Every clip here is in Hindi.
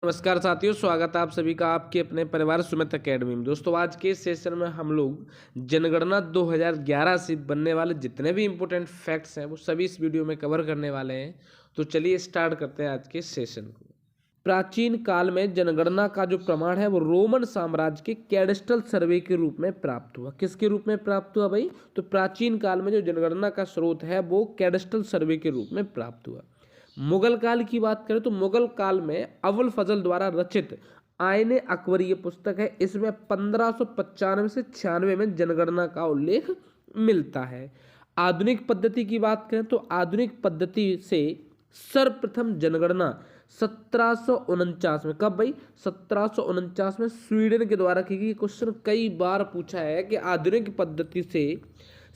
नमस्कार साथियों, स्वागत है आप सभी का आपके अपने परिवार सुमित एकेडमी में। दोस्तों, आज के इस सेशन में हम लोग जनगणना 2011 से बनने वाले जितने भी इम्पोर्टेंट फैक्ट्स हैं वो सभी इस वीडियो में कवर करने वाले हैं। तो चलिए स्टार्ट करते हैं आज के सेशन को। प्राचीन काल में जनगणना का जो प्रमाण है वो रोमन साम्राज्य के कैडेस्ट्रल सर्वे के रूप में प्राप्त हुआ। किसके रूप में प्राप्त हुआ भाई? तो प्राचीन काल में जो जनगणना का स्रोत है वो कैडेस्ट्रल सर्वे के रूप में प्राप्त हुआ। मुगल काल की बात करें तो मुगल काल में अबुल फजल द्वारा रचित आईने अकबरी ये पुस्तक है। इसमें 1595 से 96 में जनगणना का उल्लेख मिलता है। आधुनिक पद्धति की बात करें तो आधुनिक पद्धति से सर्वप्रथम जनगणना 1749 में, कब भाई? 1749 में स्वीडन के द्वारा की गई। क्वेश्चन कई बार पूछा है कि आधुनिक पद्धति से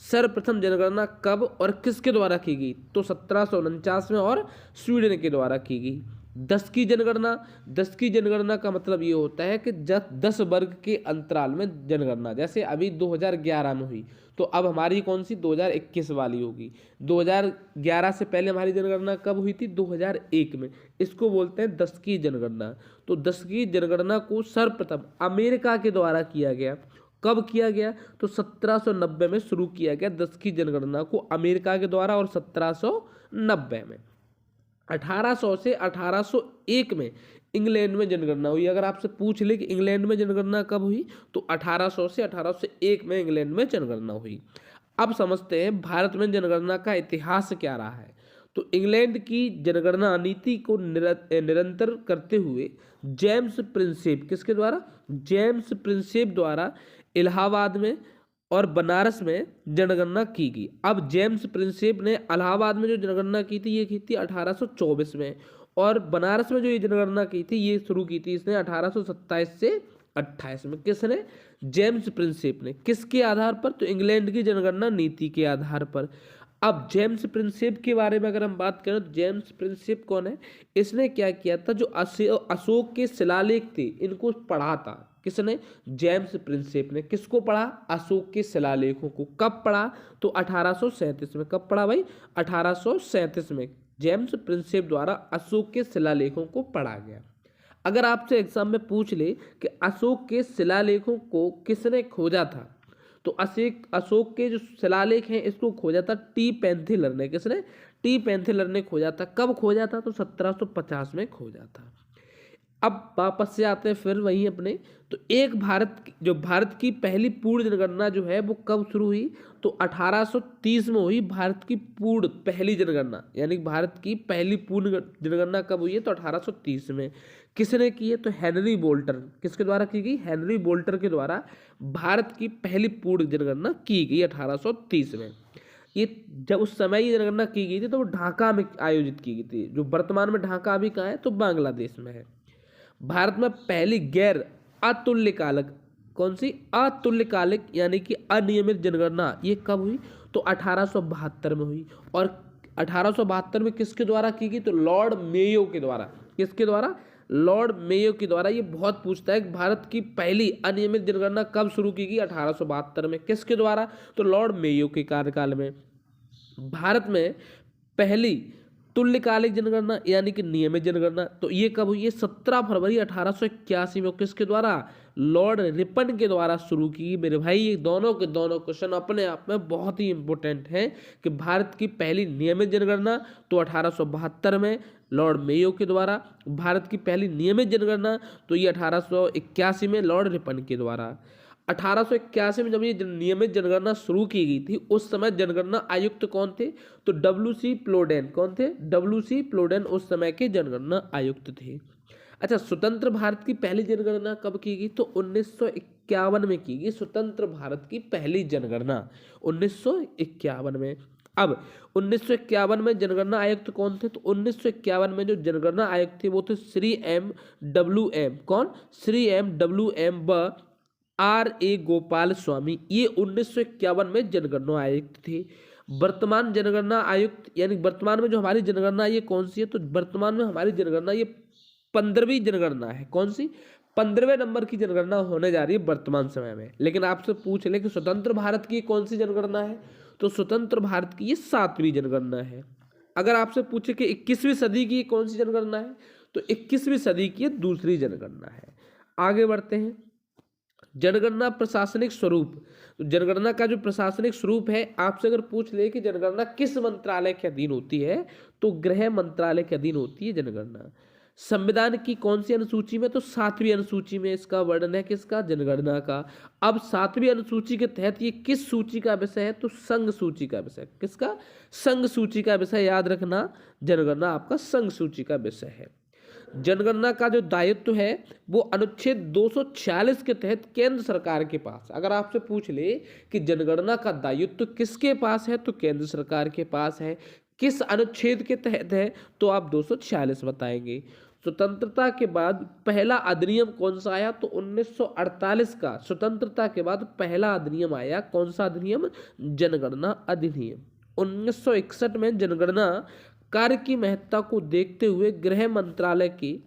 सर्वप्रथम जनगणना कब और किसके द्वारा की गई? तो 1749 में और स्वीडन के द्वारा की गई। 10 की जनगणना, 10 की जनगणना का मतलब ये होता है कि 10 वर्ग के अंतराल में जनगणना। जैसे अभी 2011 में हुई तो अब हमारी कौन सी 2021 वाली होगी। 2011 से पहले हमारी जनगणना कब हुई थी? 2001 में। इसको बोलते हैं 10 की जनगणना। तो 10 की जनगणना को सर्वप्रथम अमेरिका के द्वारा किया गया। कब किया गया? तो 1790 में शुरू किया गया 10 की जनगणना को अमेरिका के द्वारा, और 1790 में 1800 से 1801 में इंग्लैंड में जनगणना हुई। अगर आपसे पूछ ले कि इंग्लैंड में जनगणना कब हुई, तो 1800 से 1801 में इंग्लैंड में जनगणना हुई। अब समझते हैं भारत में जनगणना का इतिहास क्या रहा है। तो इंग्लैंड की जनगणना नीति को निरंतर करते हुए जेम्स प्रिंसेप, किसके द्वारा? जेम्स प्रिंसेप द्वारा इलाहाबाद में और बनारस में जनगणना की गई। अब जेम्स प्रिंसेप ने इलाहाबाद में जो जनगणना की थी ये की थी 1824 में, और बनारस में जो ये जनगणना की थी ये शुरू की थी इसने 1827 से 28 में। किसने? जेम्स प्रिंसेप ने। किसके आधार पर? तो इंग्लैंड की जनगणना नीति के आधार पर। अब जेम्स प्रिंसेप के बारे में अगर हम बात करें तो जेम्स प्रिंसेप कौन है? इसने क्या किया था? जो अशोक के शिलालेख थे इनको पढ़ा था। किसने? जेम्स प्रिंसेप ने। किसको पढ़ा? अशोक के शिलालेखों को। कब पढ़ा? तो 1837 में। कब पढ़ा भाई? 1837 में जेम्स प्रिंसेप द्वारा अशोक के शिलालेखों को पढ़ा गया। अगर आपसे एग्जाम में पूछ ले कि अशोक के शिलालेखों को किसने खोजा था, तो अशोक के जो शिलालेख हैं इसको खोजा था टी पेंथिलर ने। किसने? टी पेंथिलर ने खोजा था। कब खोजा था? तो 1750 में खोजा था। अब वापस से आते हैं फिर वहीं अपने। तो एक भारत की पहली पूर्ण जनगणना जो है वो कब शुरू हुई? तो 1830 में हुई भारत की पूर्ण पहली जनगणना। यानी भारत की पहली पूर्ण जनगणना कब हुई है? तो 1830 में। किसने की है? तो हेनरी बोल्टर। किसके द्वारा की गई? हेनरी बोल्टर के द्वारा भारत की पहली पूर्ण जनगणना की गई 1830 में। ये जब उस समय ये जनगणना की गई थी तो वो ढाका में आयोजित की गई थी। जो वर्तमान में ढाका अभी कहाँ है? तो बांग्लादेश में है। भारत में पहली गैर अतुल्यकालिक, कौन सी? अतुल्यकालिक यानी कि अनियमित जनगणना ये कब हुई? तो 1872 में हुई। और 1872 में किसके द्वारा की गई? तो लॉर्ड मेयो के द्वारा। किसके द्वारा? लॉर्ड मेयो के द्वारा। ये बहुत पूछता है कि भारत की पहली अनियमित जनगणना कब शुरू की गई? 1872 में। किसके द्वारा? तो लॉर्ड मेयो के कार्यकाल में। भारत में पहली तुल्यकालिक जनगणना यानी कि नियमित जनगणना तो ये कब हुई है? 17 फरवरी 1881 में। किसके द्वारा? लॉर्ड रिपन के द्वारा शुरू की। मेरे भाई ये दोनों के दोनों क्वेश्चन अपने आप में बहुत ही इंपॉर्टेंट हैं कि भारत की पहली नियमित जनगणना तो 1872 में लॉर्ड मेयो के द्वारा, भारत की पहली नियमित जनगणना तो ये 1881 में लॉर्ड रिपन के द्वारा। 1881 में जब ये नियमित जनगणना शुरू की गई थी उस समय जनगणना आयुक्त कौन थे? तो डब्ल्यू.सी. प्लोडेन। कौन थे? डब्ल्यू.सी. प्लोडेन उस समय के जनगणना आयुक्त थे। अच्छा, स्वतंत्र भारत की पहली जनगणना कब की गई? तो 1951 में की गई स्वतंत्र भारत की पहली जनगणना 1951 में। अब 1951 में जनगणना आयुक्त कौन थे? तो 1951 में जो जनगणना आयुक्त थे वो थे श्री एम डब्ल्यू एम। कौन? श्री एम डब्ल्यू एम व R.A. गोपाल स्वामी। ये 1951 में जनगणना आयुक्त थे। वर्तमान जनगणना आयुक्त यानी वर्तमान में जो हमारी जनगणना ये कौन सी है? तो वर्तमान में हमारी जनगणना ये 15वीं जनगणना है। कौन सी? 15वें नंबर की जनगणना होने जा रही है वर्तमान समय में। लेकिन आपसे पूछ ले कि स्वतंत्र भारत की कौन सी जनगणना है? तो स्वतंत्र भारत की ये 7वीं जनगणना है। अगर आपसे पूछे कि 21वीं सदी की कौन सी जनगणना है तो 21वीं सदी की दूसरी जनगणना है। आगे बढ़ते हैं। जनगणना प्रशासनिक स्वरूप। तो जनगणना का जो प्रशासनिक स्वरूप है, आपसे अगर पूछ ले कि जनगणना किस मंत्रालय के अधीन होती है, तो गृह मंत्रालय के अधीन होती है जनगणना। संविधान की कौन सी अनुसूची में, तो 7वीं अनुसूची में इसका वर्णन है किसका, जनगणना का। अब 7वीं अनुसूची के तहत ये किस सूची का विषय है, तो संघ सूची का विषय। किसका, संघ सूची का विषय, याद रखना, जनगणना आपका संघ सूची का विषय है। जनगणना का जो दायित्व है वो अनुच्छेद 246 के तहत केंद्र सरकार के पास। अगर आपसे पूछ ले कि जनगणना का दायित्व किसके पास है, तो केंद्र सरकार के पास है। किस अनुच्छेद के तहत है, तो आप 246 बताएंगे। स्वतंत्रता के बाद पहला अधिनियम कौन सा आया, तो 1948 का स्वतंत्रता के बाद पहला अधिनियम आया। कौन सा अधिनियम, जनगणना अधिनियम। 1961 में जनगणना कार्य की महत्ता को देखते हुए गृह मंत्रालय के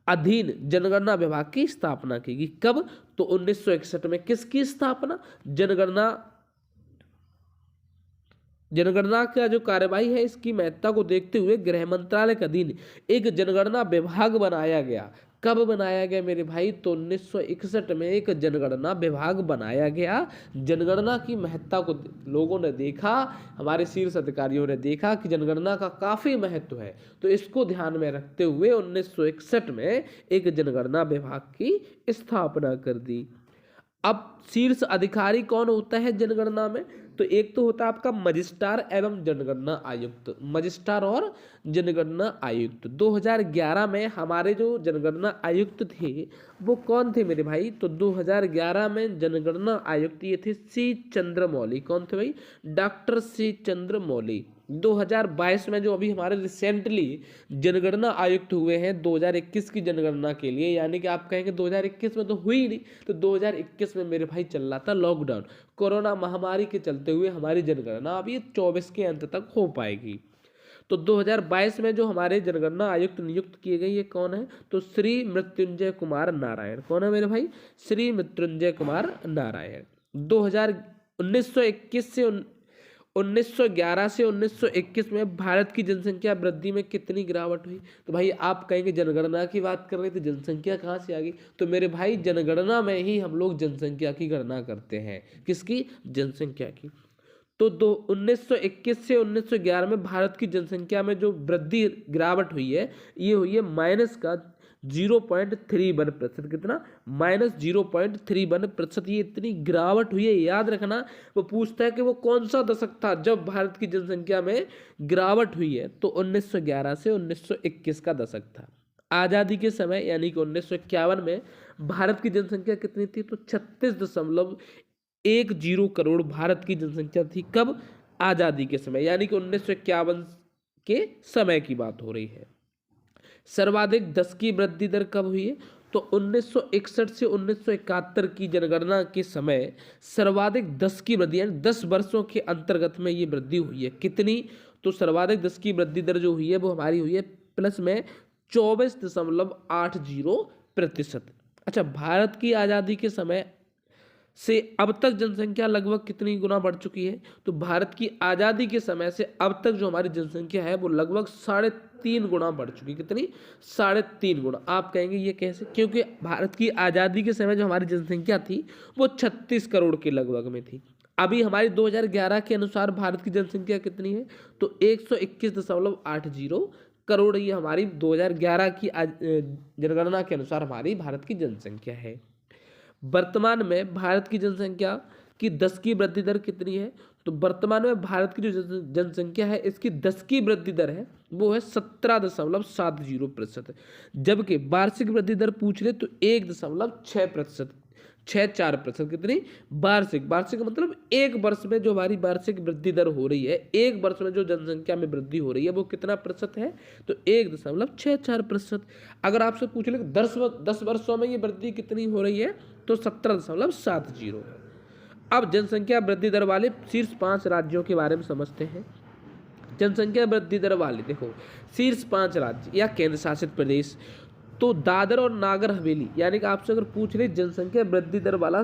अधीन जनगणना विभाग की स्थापना की गई। कब, तो 1961 में। किसकी स्थापना, जनगणना का जो कार्यवाही है, इसकी महत्ता को देखते हुए गृह मंत्रालय के अधीन एक जनगणना विभाग बनाया गया। कब बनाया गया मेरे भाई, तो 1961 में एक जनगणना विभाग बनाया गया। जनगणना की महत्ता को लोगों ने देखा, हमारे शीर्ष अधिकारियों ने देखा कि जनगणना का काफी महत्व है, तो इसको ध्यान में रखते हुए 1961 में एक जनगणना विभाग की स्थापना कर दी। अब शीर्ष अधिकारी कौन होता है जनगणना में, तो एक तो होता है आपका मजिस्ट्रार एवं जनगणना आयुक्त। मजिस्ट्रार और जनगणना आयुक्त। 2011 में हमारे जो जनगणना आयुक्त थे वो कौन थे मेरे भाई, तो 2011 में जनगणना आयुक्त ये थे सी चंद्रमौली। कौन थे भाई, डॉक्टर सी चंद्रमौली। 2022 में जो अभी हमारे रिसेंटली जनगणना आयुक्त हुए हैं 2021 की जनगणना के लिए, यानी कि आप कहेंगे 2021 में तो हुई नहीं, तो 2021 में मेरे भाई चल रहा था लॉकडाउन, कोरोना महामारी के चलते हुए हमारी जनगणना अभी 24 के अंत तक हो पाएगी। तो 2022 में जो हमारे जनगणना आयुक्त नियुक्त किए गए ये कौन है, तो श्री मृत्युंजय कुमार नारायण। कौन है मेरे भाई, श्री मृत्युंजय कुमार नारायण। 1911 से 1921 में भारत की जनसंख्या वृद्धि में कितनी गिरावट हुई, तो भाई आप कहेंगे जनगणना की बात कर रहे थे, जनसंख्या कहाँ से आ गई, तो मेरे भाई जनगणना में ही हम लोग जनसंख्या की गणना करते हैं। किसकी, जनसंख्या की। तो 1921 से 1911 में भारत की जनसंख्या में जो वृद्धि गिरावट हुई है, ये हुई है माइनस का 0.31%। कितना, -0.31%। ये इतनी गिरावट हुई है, याद रखना। वो पूछता है कि वो कौन सा दशक था जब भारत की जनसंख्या में गिरावट हुई है, तो 1911 से 1921 का दशक था। आज़ादी के समय यानी कि 1951 में भारत की जनसंख्या कितनी थी, तो 36.10 करोड़ भारत की जनसंख्या थी। कब, आज़ादी के समय, यानी कि 1951 के समय की बात हो रही है। सर्वाधिक 10 की वृद्धि दर कब हुई है, तो 1961 से 1971 की जनगणना के समय सर्वाधिक 10 की वृद्धि, यानी 10 वर्षों के अंतर्गत में ये वृद्धि हुई है। कितनी, तो सर्वाधिक 10 की वृद्धि दर जो हुई है वो हमारी हुई है प्लस में 24.80%। अच्छा, भारत की आज़ादी के समय से अब तक जनसंख्या लगभग कितनी गुना बढ़ चुकी है, तो भारत की आज़ादी के समय से अब तक जो हमारी जनसंख्या है वो लगभग 3.5 गुना बढ़ चुकी है। कितनी, 3.5 गुना। आप कहेंगे ये कैसे, क्योंकि भारत की आज़ादी के समय जो हमारी जनसंख्या थी वो 36 करोड़ के लगभग में थी। अभी हमारी 2011 के अनुसार भारत की जनसंख्या कितनी है, तो 121.80 करोड़ ये हमारी 2011 की जनगणना के अनुसार हमारी भारत की जनसंख्या है। वर्तमान में भारत की जनसंख्या की 10 की वृद्धि दर कितनी है, तो वर्तमान में भारत की जो जनसंख्या है इसकी 10 की वृद्धि दर है वो है 17.70%। जबकि वार्षिक वृद्धि दर पूछ ले तो 1.64%। कितनी, वार्षिक मतलब एक वर्ष में जो हमारी वार्षिक वृद्धि दर हो रही है, एक वर्ष में जो जनसंख्या में वृद्धि हो रही है वो कितना प्रतिशत है, तो 1.64%। अगर आपसे पूछ ले 10 वर्षों में ये वृद्धि कितनी हो रही है, तो 17.70। अब जनसंख्या वृद्धि दर वाले शीर्ष 5 राज्यों के बारे में समझते हैं। जनसंख्या वृद्धि दर वाले देखो शीर्ष 5 राज्य या केंद्र शासित प्रदेश, तो दादर और नागर हवेली, यानी कि आपसे अगर पूछ ले जनसंख्या वृद्धि दर वाला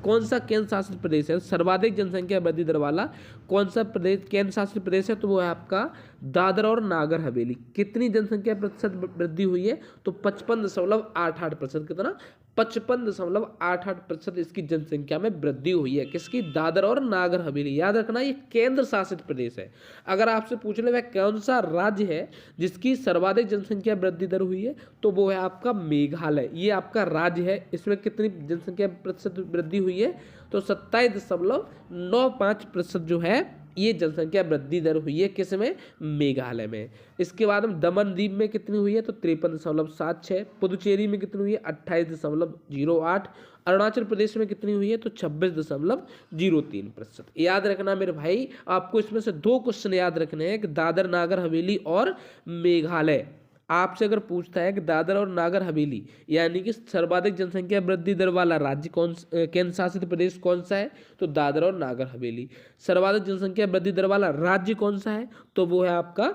कौन सा केंद्र शासित प्रदेश है, सर्वाधिक जनसंख्या वृद्धि दर वाला कौन सा प्रदेश केंद्र शासित प्रदेश है, तो वो है आपका दादरा और नागर हवेली। कितनी जनसंख्या प्रतिशत वृद्धि हुई है, तो 55.88%। कितना, 55.88% इसकी जनसंख्या में वृद्धि हुई है। किसकी, दादरा और नागर हवेली। याद रखना ये केंद्र शासित प्रदेश है। अगर आपसे पूछ ले वह कौन सा राज्य है जिसकी सर्वाधिक जनसंख्या वृद्धि दर हुई है, तो वो है आपका मेघालय। ये आपका राज्य है। इसमें कितनी जनसंख्या प्रतिशत वृद्धि हुई है, तो 27.95% जो है ये जनसंख्या वृद्धि दर हुई है। किस में, मेघालय में। इसके बाद हम दमन द्वीप में कितनी हुई है, तो 53.76। पुदुचेरी में कितनी हुई है, 28.08। अरुणाचल प्रदेश में कितनी हुई है, तो 26.03%। याद रखना मेरे भाई, आपको इसमें से 2 क्वेश्चन याद रखने हैं कि दादर नागर हवेली और मेघालय। आपसे अगर पूछता है कि दादर और नागर हवेली यानी कि सर्वाधिक जनसंख्या वृद्धि दर वाला राज्य केंद्र शासित प्रदेश कौन सा है, तो दादर और नागर हवेली। सर्वाधिक जनसंख्या वृद्धि दर वाला राज्य कौन सा है, तो वो है आपका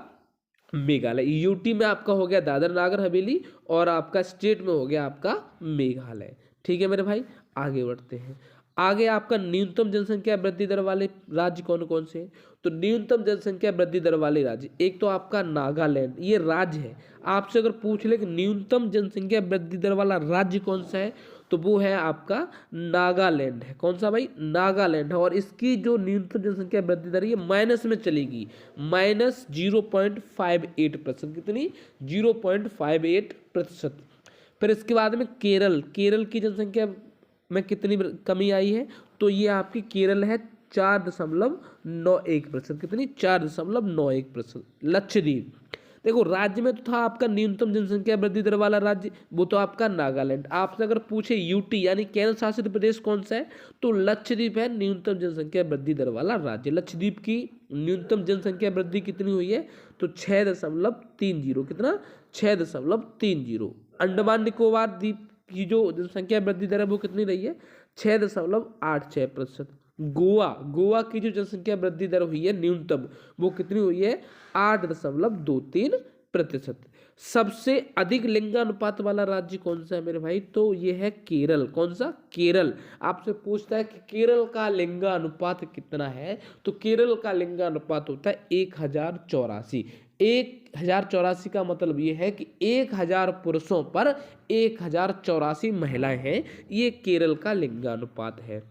मेघालय। यूटी में आपका हो गया दादर नागर हवेली और आपका स्टेट में हो गया आपका मेघालय। ठीक है मेरे भाई, आगे बढ़ते हैं। आगे आपका न्यूनतम जनसंख्या वृद्धि दर वाले राज्य कौन कौन से हैं, तो न्यूनतम जनसंख्या वृद्धि दर वाले राज्य, एक तो आपका नागालैंड, ये राज्य है। आपसे अगर पूछ ले कि न्यूनतम जनसंख्या वृद्धि दर वाला राज्य कौन सा है, तो वो है आपका नागालैंड है। कौन सा भाई, नागालैंड है। और इसकी जो न्यूनतम जनसंख्या वृद्धि दर ये माइनस में चलेगी, -0.58%। कितनी, 0.58%। फिर इसके बाद में केरल की जनसंख्या में कितनी कमी आई है, तो ये आपकी केरल है 4.91%। कितनी, 4.91%। लक्षद्वीप, देखो राज्य में तो था आपका न्यूनतम जनसंख्या वृद्धि दर वाला राज्य, वो तो आपका नागालैंड। आपसे अगर पूछे यूटी यानी केंद्र शासित प्रदेश कौन सा है, तो लक्षद्वीप है न्यूनतम जनसंख्या वृद्धि दर वाला राज्य। लक्षद्वीप की न्यूनतम जनसंख्या वृद्धि कितनी हुई है, तो 6.30। कितना, 6.30। अंडमान निकोबार द्वीप की जो जनसंख्या वृद्धि दर है वो कितनी रही है, 6.86%। गोवा की जो जनसंख्या वृद्धि दर हुई है न्यूनतम, वो कितनी हुई है, 8.23%। सबसे अधिक लिंगानुपात वाला राज्य कौन सा है मेरे भाई, तो ये है केरल। कौन सा, केरल। आपसे पूछता है कि केरल का लिंगानुपात कितना है, तो केरल का लिंगानुपात होता है 1084। 1084 का मतलब ये है कि 1000 पुरुषों पर 1084 महिलाएं हैं। ये केरल का लिंगानुपात है।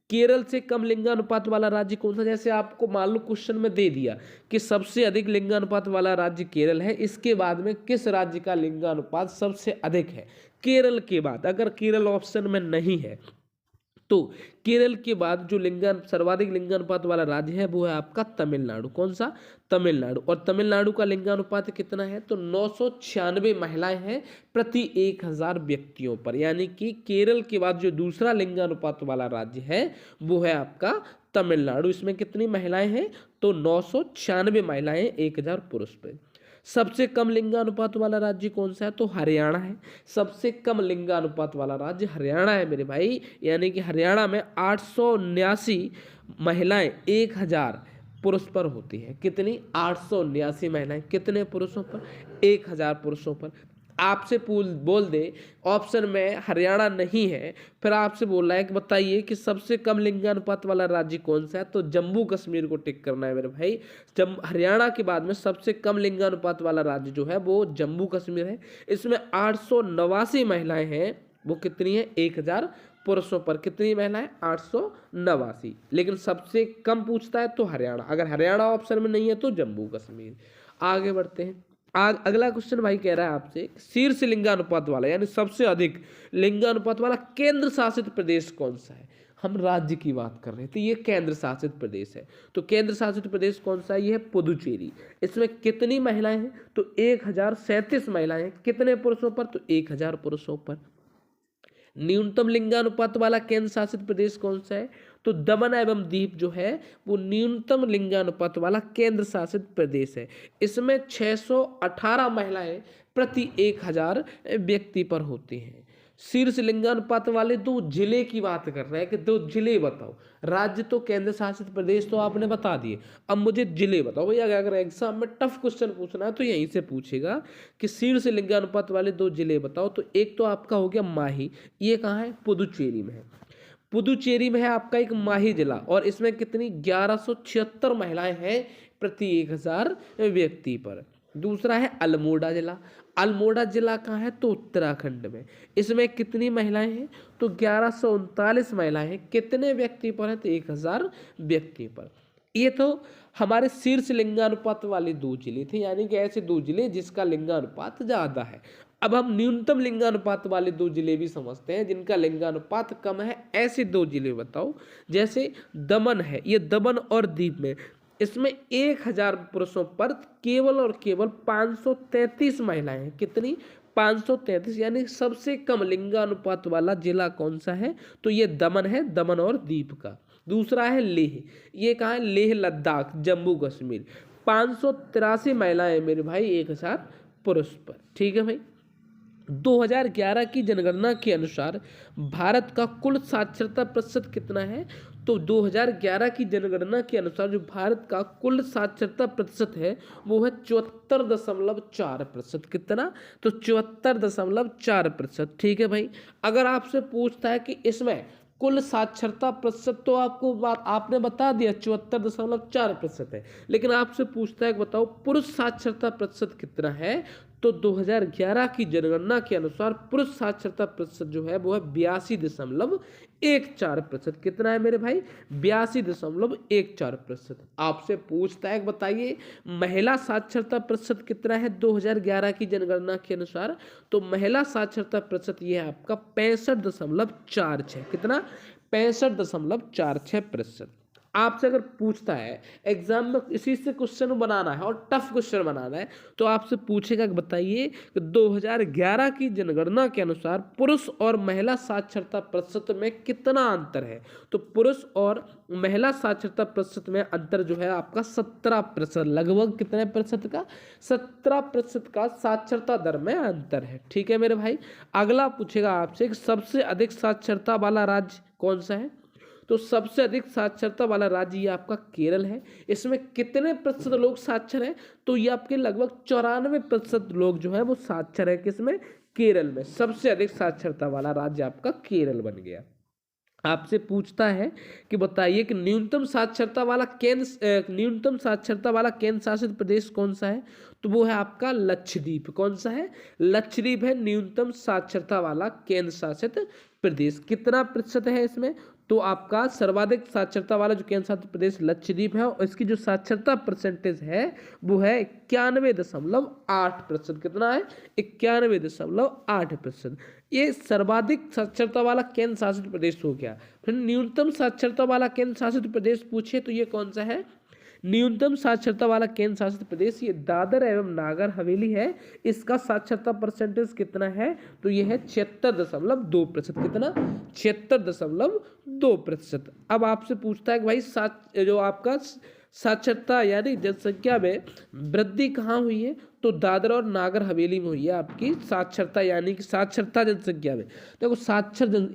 केरल से कम लिंगानुपात वाला राज्य कौन सा, जैसे आपको मान लो क्वेश्चन में दे दिया कि सबसे अधिक लिंगानुपात वाला राज्य केरल है, इसके बाद में किस राज्य का लिंगानुपात सबसे अधिक है। केरल के बाद अगर केरल ऑप्शन में नहीं है, तो केरल के बाद जो सर्वाधिक लिंगानुपात वाला राज्य है वो है आपका तमिलनाडु। कौन सा, तमिलनाडु। और तमिलनाडु का लिंगानुपात कितना है, तो 996 महिलाएं हैं प्रति 1000 व्यक्तियों पर। यानी कि केरल के बाद जो दूसरा लिंगानुपात वाला राज्य है वो है आपका तमिलनाडु। इसमें कितनी महिलाएं हैं, तो 996 महिलाएं 1000 पुरुष पर। सबसे कम लिंगानुपात वाला राज्य कौन सा है, तो हरियाणा है। सबसे कम लिंगानुपात वाला राज्य हरियाणा है मेरे भाई। यानी कि हरियाणा में 879 महिलाएं 1000 पुरुष पर होती है। कितनी, 879 महिलाएं कितने पुरुषों पर, 1000 पुरुषों पर। आपसे बोल दे ऑप्शन में हरियाणा नहीं है, फिर आपसे बोल रहा है कि बताइए कि सबसे कम लिंगानुपात वाला राज्य कौन सा है, तो जम्मू कश्मीर को टिक करना है मेरे भाई। हरियाणा के बाद में सबसे कम लिंगानुपात वाला राज्य जो है वो जम्मू कश्मीर है। इसमें 889 महिलाएं हैं, वो कितनी है, 1000 पुरुषों पर। कितनी महिलाएं, 889। लेकिन सबसे कम पूछता है तो हरियाणा, अगर हरियाणा ऑप्शन में नहीं है तो जम्मू कश्मीर। आगे बढ़ते हैं। अगला क्वेश्चन भाई कह रहा है आपसे शीर्ष लिंगानुपात वाला यानी सबसे अधिक लिंगानुपात वाला केंद्र शासित प्रदेश कौन सा है। हम राज्य की बात कर रहे थे, ये केंद्र शासित प्रदेश है। तो केंद्र शासित प्रदेश कौन सा है, ये है पुदुचेरी। इसमें कितनी महिलाएं हैं, तो 1037 महिलाएं हैं। कितने पुरुषों पर, तो 1000 पुरुषों पर। न्यूनतम लिंगानुपात वाला केंद्र शासित प्रदेश कौन सा है, तो दमन एवं दीव जो है वो न्यूनतम लिंगानुपात वाला केंद्र शासित प्रदेश है। इसमें 618 महिलाएं प्रति 1000 व्यक्ति पर होती हैं। शीर्ष लिंगानुपात वाले 2 जिले की बात कर रहे हैं कि 2 जिले बताओ। राज्य तो केंद्र शासित प्रदेश तो आपने बता दिए, अब मुझे जिले बताओ भैया। अगर एग्जाम में टफ क्वेश्चन पूछना है तो यहीं से पूछेगा कि शीर्ष लिंगानुपात वाले 2 जिले बताओ। तो एक तो आपका हो गया माही, ये कहाँ है, पुदुचेरी में है। पुदुचेरी में है आपका एक माही जिला और इसमें कितनी 1176 महिलाएं हैं प्रति 1000 व्यक्ति पर। दूसरा है अल्मोड़ा जिला। अल्मोड़ा जिला कहाँ है? तो उत्तराखंड में। इसमें कितनी महिलाएं हैं? तो 1139 महिलाएं हैं। कितने व्यक्ति पर है? तो 1000 व्यक्ति पर। ये तो हमारे शीर्ष लिंगानुपात वाले 2 जिले थे, यानी कि ऐसे 2 जिले जिसका लिंगानुपात ज्यादा है। अब हम न्यूनतम लिंगानुपात वाले 2 जिले भी समझते हैं जिनका लिंगानुपात कम है। ऐसे 2 जिले बताओ। जैसे दमन है, ये दमन और दीव में, इसमें 1000 पुरुषों पर केवल और केवल 533 महिलाएं हैं। कितनी? 533, यानी सबसे कम लिंगानुपात वाला जिला कौन सा है? तो ये दमन है, दमन और दीव का। दूसरा है लेह। ये कहाँ है? लेह लद्दाख, जम्मू कश्मीर। 583 महिलाएं मेरे भाई 1000 पुरुष पर। ठीक है भाई। 2011 की जनगणना के अनुसार भारत का कुल साक्षरता प्रतिशत कितना है? तो 2011 की जनगणना के अनुसार जो भारत का कुल साक्षरता प्रतिशत है वो है 74.4%। कितना? तो 74.4%। ठीक है भाई। अगर आपसे पूछता है कि इसमें कुल साक्षरता प्रतिशत, तो आपको आपने बता दिया 74.4% है, लेकिन आपसे पूछता है कि बताओ पुरुष साक्षरता प्रतिशत कितना है? तो 2011 की जनगणना के अनुसार पुरुष साक्षरता प्रतिशत जो है वो है 82.14%। कितना है मेरे भाई? 82.14%। आपसे पूछता है बताइए महिला साक्षरता प्रतिशत कितना है 2011 की जनगणना के अनुसार? तो महिला साक्षरता प्रतिशत ये है आपका 65.46। कितना? 65.46%। आपसे अगर पूछता है एग्जाम में इसी से क्वेश्चन बनाना है और टफ क्वेश्चन बनाना है, तो आपसे पूछेगा कि बताइए कि 2011 की जनगणना के अनुसार पुरुष और महिला साक्षरता प्रतिशत में कितना अंतर है? तो पुरुष और महिला साक्षरता प्रतिशत में अंतर जो है आपका 17%। लगभग कितने प्रतिशत का? 17% का साक्षरता दर में अंतर है। ठीक है मेरे भाई। अगला पूछेगा आपसे कि सबसे अधिक साक्षरता वाला राज्य कौन सा है? तो सबसे अधिक साक्षरता वाला राज्य ये आपका केरल है। इसमें कितने प्रतिशत लोग साक्षर हैं? तो ये आपके लगभग 94% लोग जो है वो साक्षर है। किसमें? केरल में। सबसे अधिक साक्षरता वाला राज्य आपका केरल बन गया। आपसे पूछता है कि बताइए कि न्यूनतम साक्षरता वाला केंद्र शासित प्रदेश कौन सा है? तो वो है आपका लक्षद्वीप। कौन सा है? लक्षद्वीप है न्यूनतम साक्षरता वाला केंद्र शासित प्रदेश। कितना प्रतिशत है इसमें? तो आपका सर्वाधिक साक्षरता वाला जो केंद्र शासित प्रदेश लक्षद्वीप है और इसकी जो साक्षरता परसेंटेज है वो है 91.8%। कितना है? 91.8%। ये सर्वाधिक साक्षरता वाला केंद्र शासित प्रदेश हो गया। फिर न्यूनतम साक्षरता वाला केंद्र शासित प्रदेश पूछे तो ये कौन सा है? न्यूनतम साक्षरता वाला केंद्र शासित प्रदेश ये दादर एवं नागर हवेली है। इसका साक्षरता परसेंटेज कितना है? तो ये है 76.2%। कितना? 76.2%। अब आपसे पूछता है कि भाई जो आपका साक्षरता यानी जनसंख्या में वृद्धि कहाँ हुई है? तो दादर और नागर हवेली में हुई है आपकी साक्षरता, यानी कि साक्षरता जनसंख्या में। देखो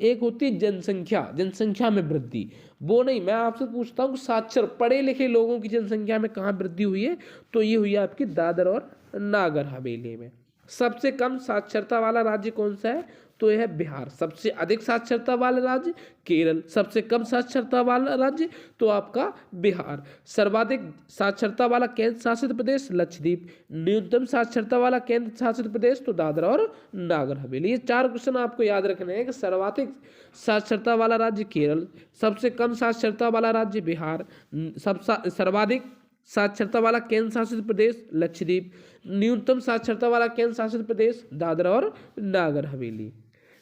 एक होती है जनसंख्या में वृद्धि, वो नहीं। मैं आपसे पूछता हूँ साक्षर पढ़े लिखे लोगों की जनसंख्या में कहाँ वृद्धि हुई है? तो ये हुई है आपकी दादर और नागर हवेली में। सबसे कम साक्षरता वाला राज्य कौन सा है? तो यह है बिहार। सबसे अधिक साक्षरता वाला राज्य केरल। सबसे कम साक्षरता वाला राज्य तो आपका बिहार। सर्वाधिक साक्षरता वाला केंद्र शासित प्रदेश लक्षद्वीप। न्यूनतम साक्षरता वाला केंद्र शासित प्रदेश तो दादरा और नागर हवेली। ये 4 क्वेश्चन आपको याद रखने हैं कि सर्वाधिक साक्षरता वाला राज्य केरल, सबसे कम साक्षरता वाला राज्य बिहार, सर्वाधिक साक्षरता वाला केंद्र शासित प्रदेश लक्षद्वीप, न्यूनतम साक्षरता वाला केंद्र शासित प्रदेश दादरा और नागर हवेली।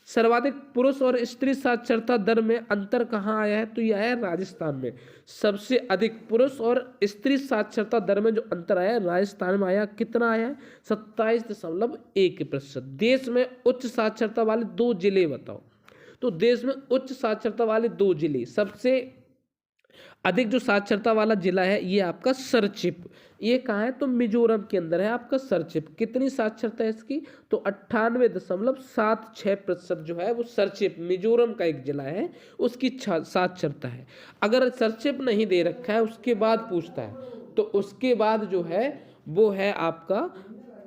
सर्वाधिक पुरुष और स्त्री साक्षरता दर में अंतर कहाँ आया है? तो यह है राजस्थान में। सबसे अधिक पुरुष और स्त्री साक्षरता दर में जो अंतर आया है राजस्थान में आया। कितना आया है? 27.1%। देश में उच्च साक्षरता वाले 2 जिले बताओ। तो देश में उच्च साक्षरता वाले 2 जिले, सबसे अधिक जो साक्षरता वाला जिला है ये आपका सरचिप। ये कहाँ है? तो मिजोरम के अंदर है आपका सरचिप। कितनी साक्षरता है इसकी? तो 98.76% जो है वो सरचिप, मिजोरम का एक जिला है, उसकी साक्षरता है। अगर सरचिप नहीं दे रखा है उसके बाद पूछता है तो उसके बाद जो है वो है आपका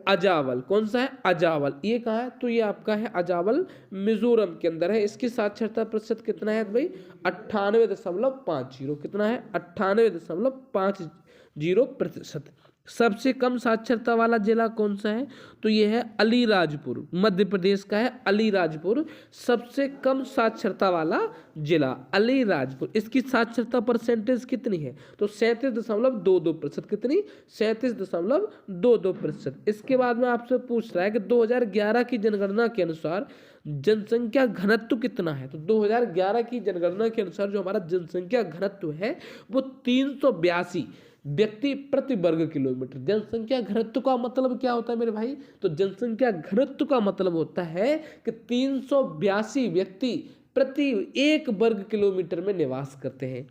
अजावल। कौन सा है? अजावल। ये कहाँ है? तो ये आपका है अजावल, मिजोरम के अंदर है। इसकी साक्षरता प्रतिशत कितना है भाई? 98.50। कितना है? 98.50%। सबसे कम साक्षरता वाला जिला कौन सा है? तो ये है अलीराजपुर, मध्य प्रदेश का है अलीराजपुर, सबसे कम साक्षरता वाला जिला अलीराजपुर। इसकी साक्षरता परसेंटेज कितनी है? तो 37.22%। कितनी? 37.22%। इसके बाद में आपसे पूछ रहा है कि 2011 की जनगणना के अनुसार जनसंख्या घनत्व कितना है? तो 2011 की जनगणना के अनुसार जो हमारा जनसंख्या घनत्व है वो 382 व्यक्ति प्रति वर्ग किलोमीटर। जनसंख्या घनत्व का मतलब क्या होता है मेरे भाई? तो जनसंख्या घनत्व का मतलब होता है कि 382 व्यक्ति प्रति 1 वर्ग किलोमीटर में निवास करते हैं।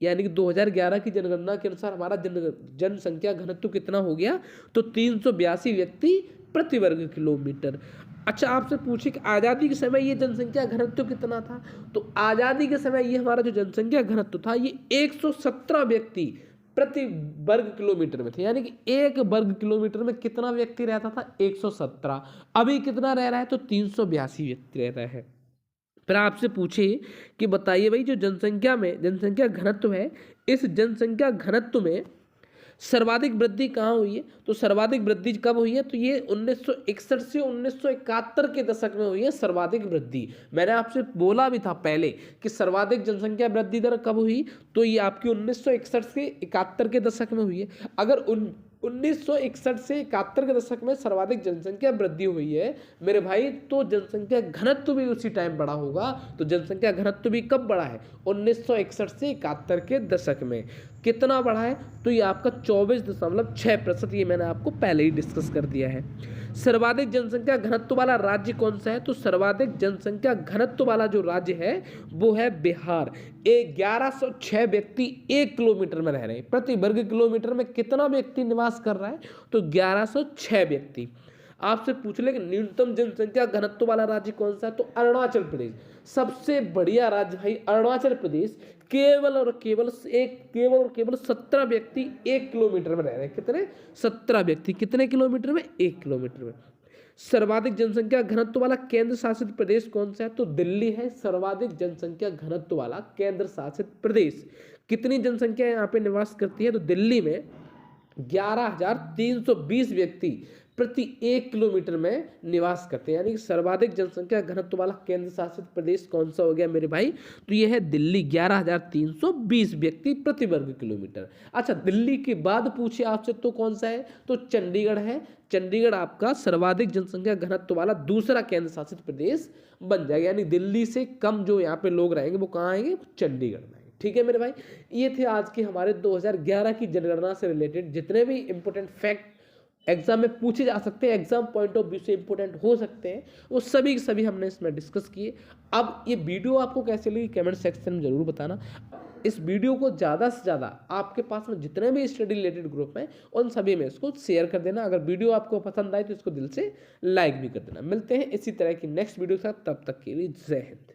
यानी कि 2011 की जनगणना के अनुसार हमारा जनसंख्या घनत्व कितना हो गया? तो 382 व्यक्ति प्रति वर्ग किलोमीटर। अच्छा, आपसे पूछे कि आज़ादी के समय ये जनसंख्या घनत्व कितना था? तो आज़ादी के समय ये हमारा जो जनसंख्या घनत्व था ये 117 व्यक्ति प्रति वर्ग किलोमीटर में थे। यानी कि 1 वर्ग किलोमीटर में कितना व्यक्ति रहता था? 117। अभी कितना रह रहा है? तो 382 व्यक्ति रह रहा है। फिर आपसे पूछे कि बताइए भाई जो जनसंख्या घनत्व है, इस जनसंख्या घनत्व में सर्वाधिक वृद्धि कहाँ हुई है? तो सर्वाधिक वृद्धि कब हुई है? तो ये 1961 से 1971 के दशक में हुई है सर्वाधिक वृद्धि। मैंने आपसे बोला भी था पहले कि सर्वाधिक जनसंख्या वृद्धि दर कब हुई? तो ये आपकी 1961 से 71 के दशक में हुई है। अगर 1961 से 71 के दशक में सर्वाधिक जनसंख्या वृद्धि हुई है मेरे भाई, तो जनसंख्या घनत्व भी उसी टाइम बढ़ा होगा। तो जनसंख्या घनत्व भी कब बढ़ा है? 1961 से 71 के दशक में। कितना बढ़ा है? तो ये आपका 24.6%। ये मैंने आपको पहले ही डिस्कस कर दिया है। सर्वाधिक जनसंख्या घनत्व वाला राज्य कौन सा है? तो सर्वाधिक जनसंख्या घनत्व वाला जो राज्य है वो है बिहार। 1106 व्यक्ति 1 किलोमीटर में रह रहे हैं। प्रति वर्ग किलोमीटर में कितना व्यक्ति निवास कर रहा है? तो 1106 व्यक्ति। आपसे पूछ ले कि न्यूनतम जनसंख्या घनत्व वाला राज्य कौन सा है? तो अरुणाचल प्रदेश। सबसे बढ़िया राज्य भाई अरुणाचल प्रदेश। केवल और केवल 17 व्यक्ति 1 किलोमीटर में रह रहे हैं। कितने? 17 व्यक्ति। कितने किलोमीटर में? 1 किलोमीटर में। सर्वाधिक जनसंख्या घनत्व वाला केंद्र शासित प्रदेश कौन सा है? तो दिल्ली है सर्वाधिक जनसंख्या घनत्व वाला केंद्र शासित प्रदेश। कितनी जनसंख्या यहाँ पे निवास करती है? तो दिल्ली में 11,320 व्यक्ति प्रति 1 किलोमीटर में निवास करते हैं। यानी कि सर्वाधिक जनसंख्या घनत्व वाला केंद्र शासित प्रदेश कौन सा हो गया मेरे भाई? तो यह है दिल्ली, 11,320 व्यक्ति प्रति वर्ग किलोमीटर। अच्छा, दिल्ली के बाद पूछे आपसे तो कौन सा है? तो चंडीगढ़ है। चंडीगढ़ आपका सर्वाधिक जनसंख्या घनत्व वाला दूसरा केंद्र शासित प्रदेश बन जाएगा। यानी दिल्ली से कम जो यहाँ पे लोग रहेंगे वो कहाँ आएंगे? चंडीगढ़ में। ठीक है मेरे भाई, ये थे आज के हमारे 2011 की जनगणना से रिलेटेड जितने भी इंपोर्टेंट फैक्ट एग्जाम में पूछे जा सकते हैं, एग्जाम पॉइंट ऑफ व्यू से इंपोर्टेंट हो सकते हैं, वो सभी हमने इसमें डिस्कस किए। अब ये वीडियो आपको कैसे लगी कमेंट सेक्शन में जरूर बताना। इस वीडियो को ज़्यादा से ज़्यादा आपके पास में जितने भी स्टडी रिलेटेड ग्रुप हैं उन सभी में इसको शेयर कर देना। अगर वीडियो आपको पसंद आए तो इसको दिल से लाइक भी कर देना। मिलते हैं इसी तरह की नेक्स्ट वीडियो के साथ, तब तक के लिए जय हिंद।